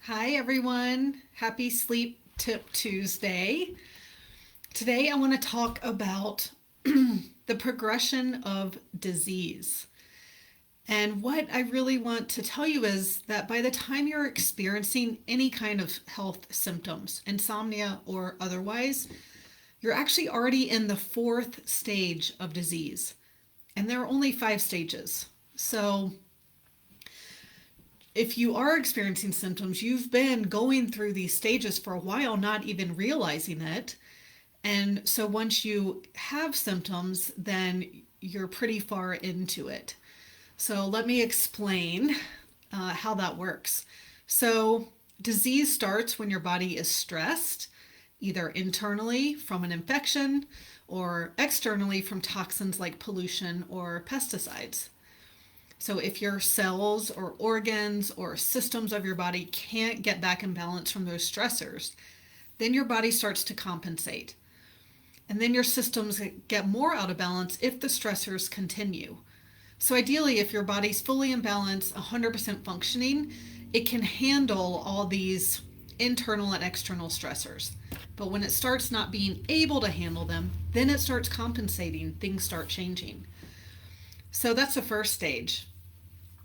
Hi, everyone. Happy Sleep Tip Tuesday. Today, I want to talk about the progression of disease. And what I really want to tell you is that by the time you're experiencing any kind of health symptoms, insomnia or otherwise, you're actually already in the fourth stage of disease. And there are only five stages. So if you are experiencing symptoms, you've been going through these stages for a while, not even realizing it. And so once you have symptoms, then you're pretty far into it. So let me explain how that works. So, disease starts when your body is stressed, either internally from an infection or externally from toxins like pollution or pesticides. So if your cells or organs or systems of your body can't get back in balance from those stressors, then your body starts to compensate. And then your systems get more out of balance if the stressors continue. So ideally, if your body's fully in balance, 100% functioning, it can handle all these internal and external stressors. But when it starts not being able to handle them, then it starts compensating, things start changing. So that's the first stage.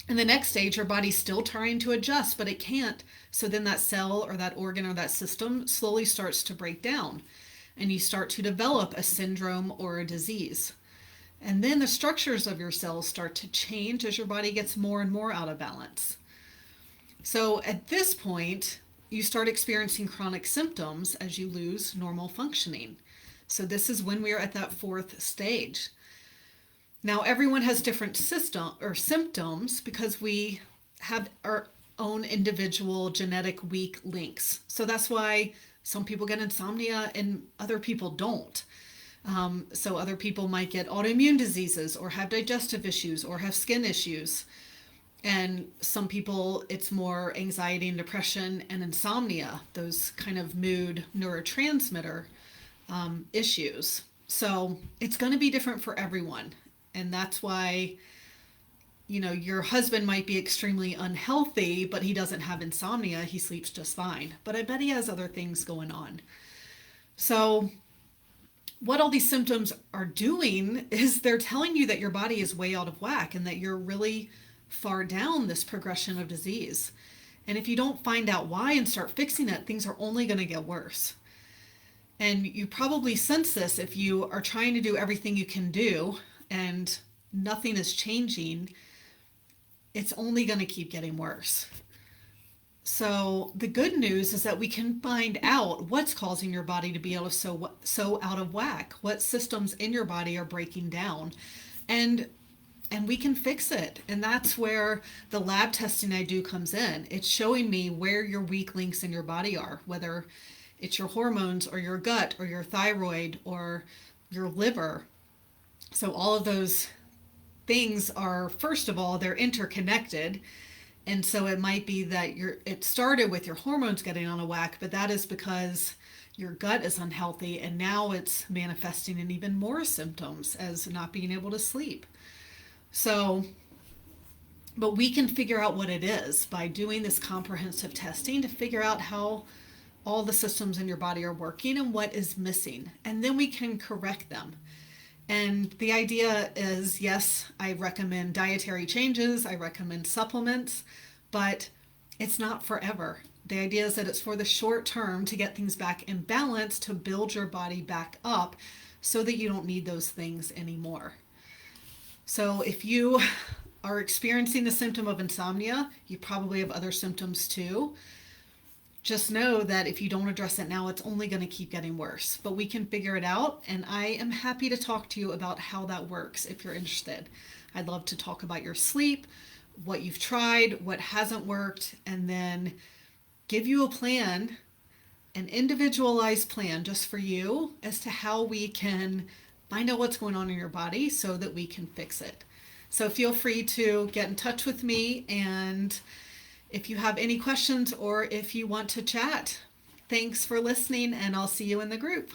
In the next stage, your body's still trying to adjust, but it can't. So then that cell or that organ or that system slowly starts to break down, and you start to develop a syndrome or a disease. And then the structures of your cells start to change as your body gets more and more out of balance. So at this point, you start experiencing chronic symptoms as you lose normal functioning. So this is when we are at that fourth stage. Now, everyone has different system or symptoms because we have our own individual genetic weak links. So that's why some people get insomnia and other people don't. So other people might get autoimmune diseases or have digestive issues or have skin issues. And some people, it's more anxiety and depression and insomnia, those kind of mood neurotransmitter issues. So it's going to be different for everyone. And that's why, your husband might be extremely unhealthy, but he doesn't have insomnia. He sleeps just fine. But I bet he has other things going on. So, what all these symptoms are doing is they're telling you that your body is way out of whack and that you're really far down this progression of disease. And if you don't find out why and start fixing it, things are only going to get worse. And you probably sense this if you are trying to do everything you can do and nothing is changing, it's only going to keep getting worse. So the good news is that we can find out what's causing your body to be able to so out of whack, what systems in your body are breaking down, and we can fix it. And that's where the lab testing I do comes in. It's showing me where your weak links in your body are, whether it's your hormones or your gut or your thyroid or your liver. So all of those things are, first of all, they're interconnected. And so it might be that it started with your hormones getting on a whack, but that is because your gut is unhealthy, and now it's manifesting in even more symptoms as not being able to sleep. So, but we can figure out what it is by doing this comprehensive testing to figure out how all the systems in your body are working and what is missing. And then we can correct them. And the idea is, yes, I recommend dietary changes, I recommend supplements, but it's not forever. The idea is that it's for the short term to get things back in balance, to build your body back up so that you don't need those things anymore. So if you are experiencing the symptom of insomnia, you probably have other symptoms too. Just know that if you don't address it now, it's only going to keep getting worse. But we can figure it out, and I am happy to talk to you about how that works if you're interested. I'd love to talk about your sleep, what you've tried, what hasn't worked, and then give you a plan, an individualized plan just for you as to how we can find out what's going on in your body so that we can fix it. So feel free to get in touch with me, and if you have any questions or if you want to chat. Thanks for listening, and I'll see you in the group.